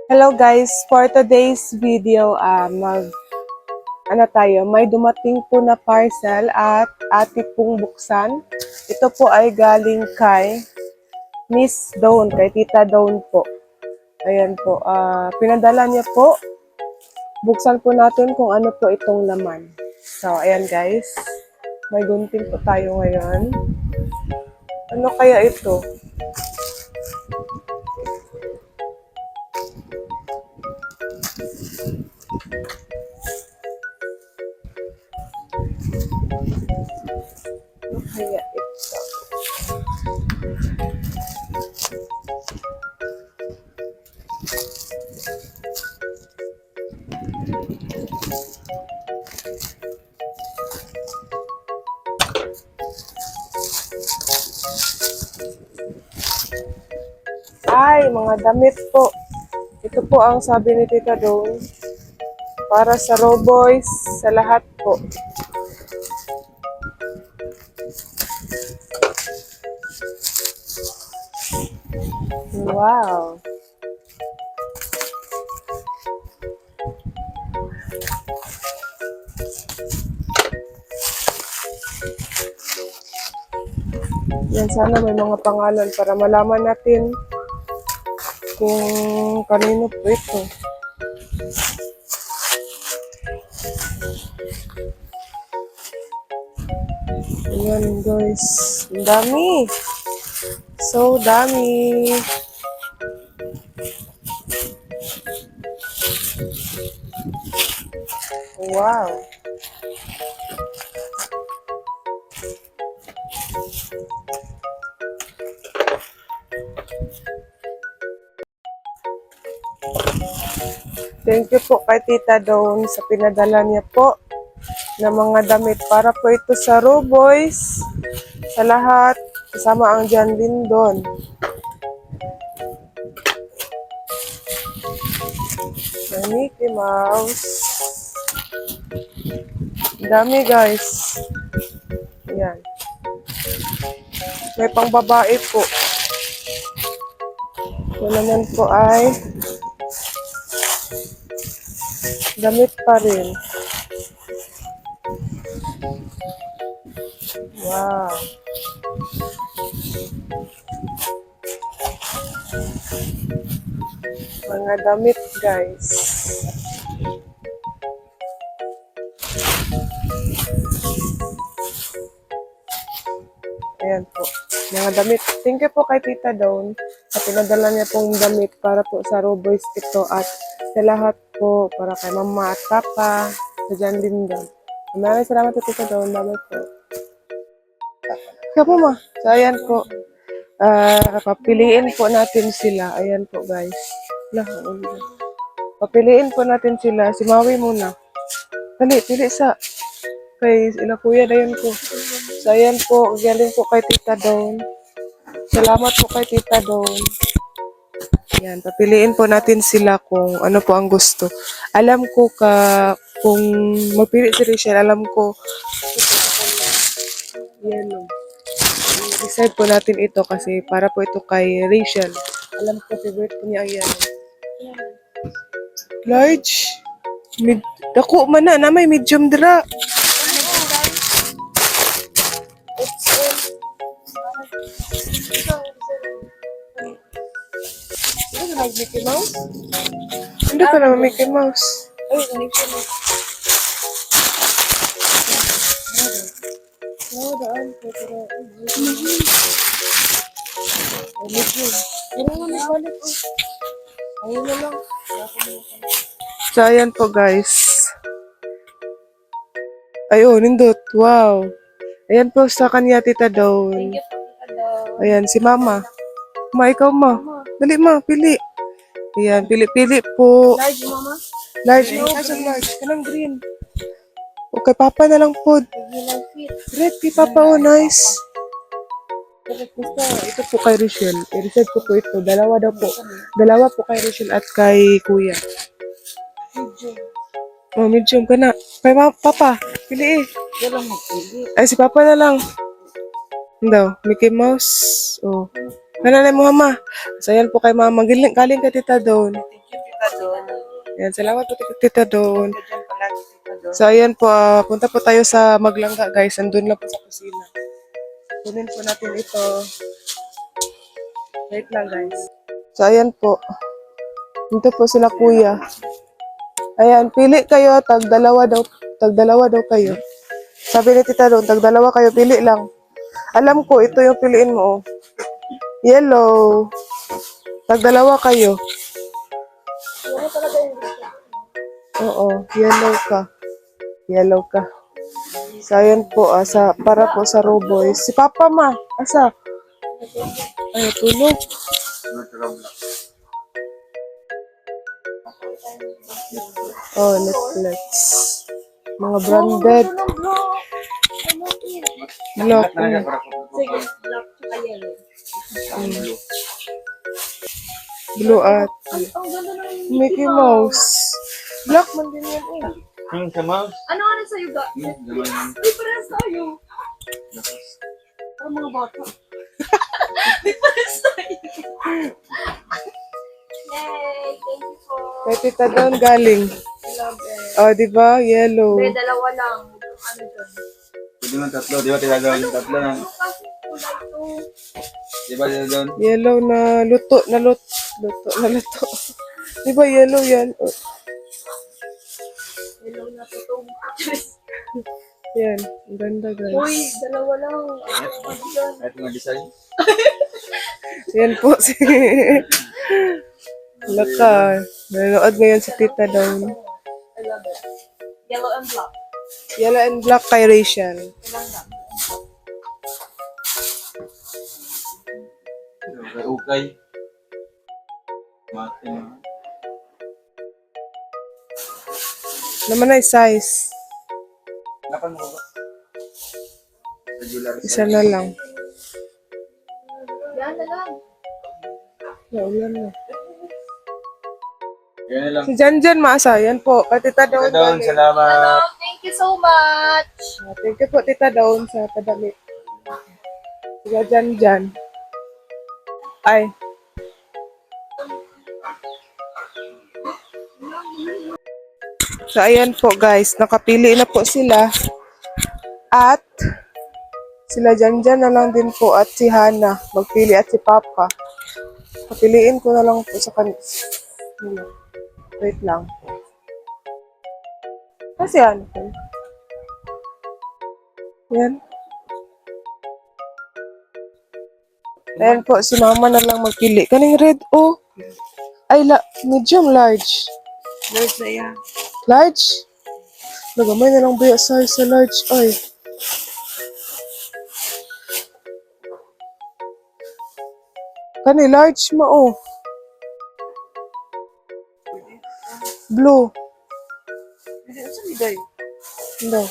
Hello guys, for today's video, may dumating po na parcel at atik pong buksan. Ito po ay galing kay Miss Dawn, kay Tita Dawn po. Ayan po, pinadala niya po. Buksan po natin kung ano po itong laman. So, ayan guys, may gunting po tayo ngayon. Ano kaya ito? Ano kaya ito? Ay, mga damit po. Ito po ang sabi ni Tita Dawn. Para sa Raw Boys, sa lahat po. Wow! Yan, sana may mga pangalan para malaman natin kung kanino po ito. Ayan guys, ang dami. So dami. Wow. Thank you po kay Tita Dawn sa pinadala niya po ng mga damit para po ito sa Raw Boys, sa lahat, kasama ang John Lindon. May Mickey Mouse. Dami guys. Ayan. May pang babae po. Ito naman po ay damit pa rin. Wow. Mga damit guys. Ayan po. Mga damit. Thank you po kay Tita Dawn sa pinadala niya pong damit para po sa Raw Boys ito at sa lahat po para kay Mama at Papa sa John Lindon. Maraming salamat po Tita Dawn. Bye po. Kapo ma. So ayan po. Papiliin po natin sila. Ayan po guys. Papiliin po natin sila. Si Maui muna. Dali, pili sa kay ila kuya dayon po. So ayan po, galing po kay Tita Dawn. Salamat po kay Tita Dawn. Ayan, papiliin po natin sila kung ano po ang gusto. Alam ko kung magpili si Rachel, alam ko yellow. Decide po natin ito kasi para po ito kay Rachel. Alam ko favorite po niya ang yellow. Large. Dako man na may medium dra. Ano na Mickey Mouse? Hindi ka naman Mickey Mouse. Ay, Mickey Mouse. Daan. Medium. Pero nga may balik. Ayun na lang. So, ayan po guys. Ayun, nindot. Wow. Ayan po sa kanya, Tita Dawn. Thank you po, Tita Dawn. Ayan, si Mama. Ma, ikaw ma. Dali ma, pili. Ayan, pili-pili po. Large, Mama. Large. Asan large? Kanang green. Okay, Papa na lang po. Regular fit. Red, kay Papa. Oh, nice. Ito po kay Rachel. I-reset ko po ito. Dalawa daw po. Dalawa po kay Rachel at kay Kuya. Oh, medium ka na. Kay Papa, pili eh. Wala magpili. Ay, si Papa na lang. Daw, Mickey Mouse. Oh. Nananay mo, Mama. So, ayan po kay Mama. Galing kay Tita Dawn. Thank you, Tita Tita Don. Yan, salamat po Tita Don. Ka dyan palagi, Tita Don. So, ayan po, punta po tayo sa Maglangga, guys. Andun lang po sa kusina. Kunin po natin ito. Wait lang, guys. So, ayan po. Dito po sila kuya. Ayan, pili kayo. Tag-dalawa daw kayo. Sabi ni Tita Don, tag-dalawa kayo, pili lang. Alam ko, ito yung piliin mo. Oh. Yellow. Tag-dalawa kayo. Oo, yellow ka. Yellow ka. So, ayan po, para po sa Roboys. Si Papa ma, asa? Ay, tulog. Oh, Netflix. Mga branded. Block. Sige, black tsaka yellow. Blue at Ang ganda ng Mickey Mouse. Black man din yan eh. Sa mouse? Ano sa'yo, ga? Ay, parehas tayo. Parang mga bata. Di parehas tayo. Yay! Thank you po. Kay Tita Don galing. I love it. Oh, di ba? Yellow. May dalawa lang. Ano dyan? Pwede mo tatlo, di ba tinagawin yung tatlo na? Ano kasi kulay ito? Di ba dito doon? Yellow na luto. Di ba yellow yan? Oh, Yellow na tutong. yan. Ang ganda, Uy, guys. dalawa lang. Ano dyan? Kahit mga design. Yan po si... Laka. Nanonood ngayon si Tita Don. I love it. Yellow and black. Yellow and black kay Rachel. Ilang lang. Ukay. Mati na. Naman ay size. Napan mo ba? Regular Isa na lang. Yan na lang. Naulan na. Yan na lang. Si Janjan maasa. Yan po. Kay Tita Don. Doon, galing. salamat. Hello, thank you so much. Thank you po, Tita Dawn, sa padamit. Sige, Jan. Ay. So, ayan po, guys. Nakapili na po sila. At, sila Jan na lang din po. At si Hana. Magpili at si Papa. Papiliin ko na lang po sa kanila. Wait lang. Kasi ano po? Yan. Ayan po, si Mama na lang magpili. Kaning red, oh. Ay, medium, large. There's na yan. Large? Nagamay na lang ba yung size sa large? Ay. Kani, large mo, oh. Blue. Saan ni Day? Hindi.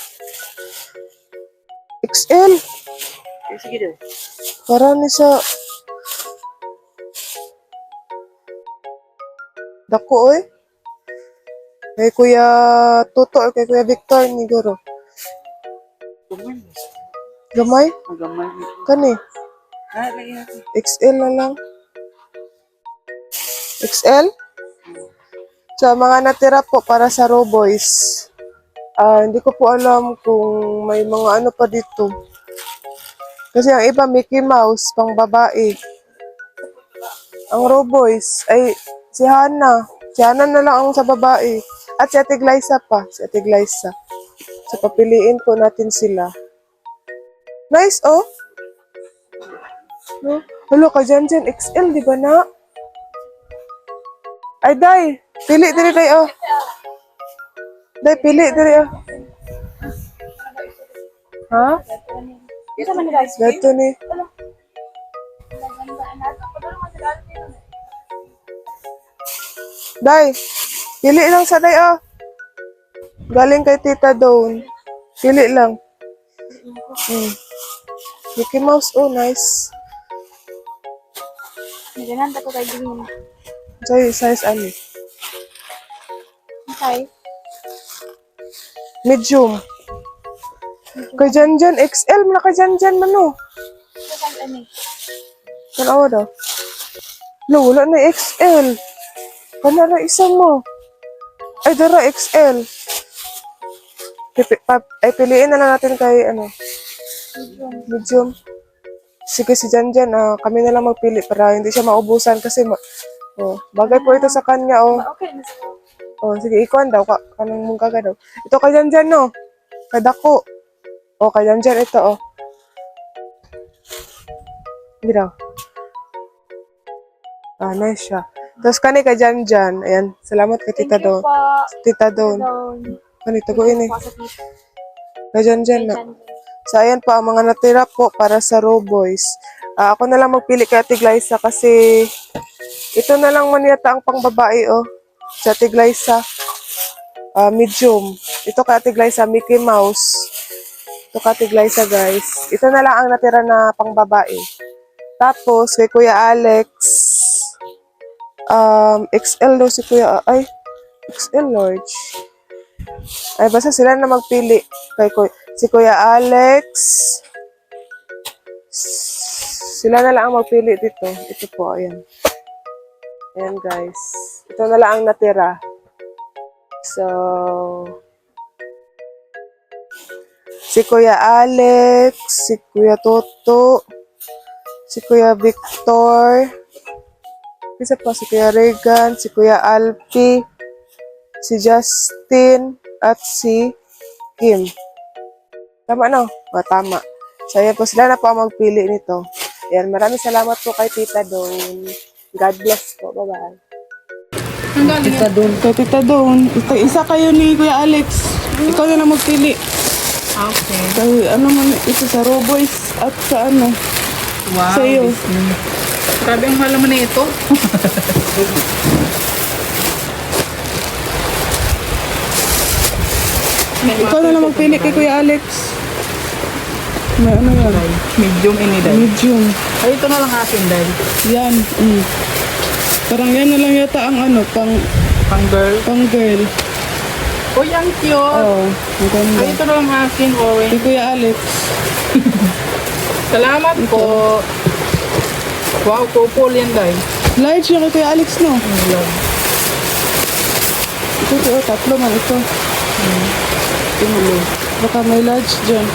XL. Sige Day. Para ni sa... Dako, oy. Kay Kuya Tuto o kay Kuya Victor ni Guro. Gamay. Gamay? Magamay. Kani. Lagi natin. XL na lang. XL? So, mga natira po para sa Roboys. Hindi ko po alam kung may mga ano pa dito. Kasi ang iba Mickey Mouse, pang babae. Ang Roboys ay si Hana. Si Hana na lang ang sa babae. At si Ate Glyza pa. Si Ate Glyza. So, papiliin po natin sila. Nice, oh. No? Hello, ka Jan XL, di ba na? Ay, Day. Pili diri, Day, oh. Day, pili diri, oh. Ha? Ito man nila. Dito ni. Day, pili lang sa Day, oh. Galing kay Tita Dawn. Pili lang. Mickey Mouse, oh, nice. Nagananda ko kay Green. Sorry, size ano? Okay. Medium. Kay Jan XL, man kay Jan man, oh. Saan ano? Tanawa daw. Lo, wala na XL. Panara isa mo. Ay, dara XL. Ay, piliin na lang natin kay, ano, medium. Sige, si Janjan, kami na lang magpili para hindi siya maubusan kasi, bagay po ito sa kanya, Okay na siya. Sige, ikuan daw, kanang mong kaga daw. Ito kay Janjan, no? Kadako. Kay Janjan, ito, Hindi daw. Nice siya. Tapos kani kay Janjan, ayan, salamat kay Tita Thank you Don. po. Tita Don. Down. Kani, taguin eh. Po sa tita. Kay Janjan na. Janjan. So, ayan po ang mga natira po para sa Raw Boys. Ako na lang magpili kay Ate Glyza kasi ito na lang man yata ang pangbabae, sa Ate Glyza. Medium. Ito kay Ate Glyza, Mickey Mouse. Ito kay Ate Glyza, guys. Ito na lang ang natira na pangbabae. Tapos, kay Kuya Alex, XL daw si Kuya, XL large. Ay, basta sila na magpili. Si Kuya Alex, sila na lang ang magpili dito. Ito po, ayan. Ayan, guys. Ito na lang ang natira. So, si Kuya Alex, si Kuya Toto, si Kuya Victor, isa pa si Kuya Regan, si Kuya Alpi, si Justin, at si Kim. Tama, no? Tama. So, ayan po, sila na po ang magpili nito. Ayan, maraming salamat po kay Tita Don. God bless po. Bye-bye. Tita Don. Kay Tita Don. Isa kayo ni Kuya Alex. Ikaw na lang magpili. Okay. Kay, ito sa Raw Boys at sa Wow. sa iyo. Disney. Grabe ang mahal naman na ito. Ikaw na lang magpili kay Kuya Alex. May ano yan? Medium ini dahil. Medium. Ay, ito na lang akin dahil. Yan. Parang yan na lang yata ang Pang girl. pang girl. Uy, ang cute. Ang ganda. Ay, ito na lang akin, Owen. Kay Kuya Alex. Salamat po. Wow, couple yan dahil. Large yung kay Kuya Alex, no? Love. Ito, tatlo man ito. Tinulo. Baka may large dyan.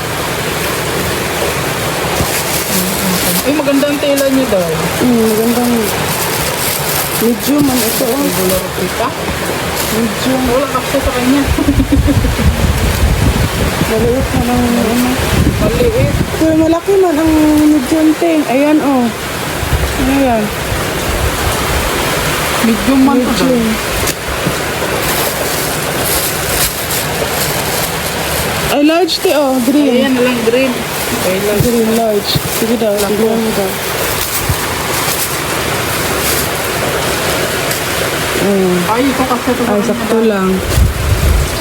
Ay, maganda ang tela niyo dahil. Magandang medium man ito. Bularo kita. Medium. Wala kasi sa kanya. Maliit na lang Maliit. Pero malaki man ang medium thing. Ayan, Ayan. Medium man to dahil. Medium. Ay, large green. Ayan na lang green. Okay lang. Green, large. Sige daw, tignan mo daw. Ay, ito kasi ito. Ay, sakto lang.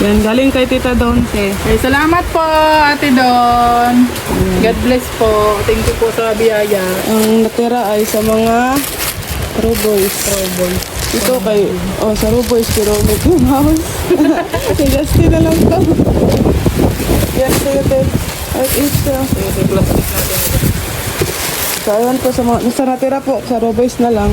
Yan, galing kay Tita Donte. Ay, salamat po, Ate Don. God bless po. Thank you po sa biyaya. Ang natira ay sa mga Raw Boys. Ito kay, sa Raw Boys, pero Mickey Mouse. Kay Justin na lang to. Yan, Tita. At ito. Ito yung plastic natin. So, ayan po sa mga, nasa natira po, sa Raw Boys na lang.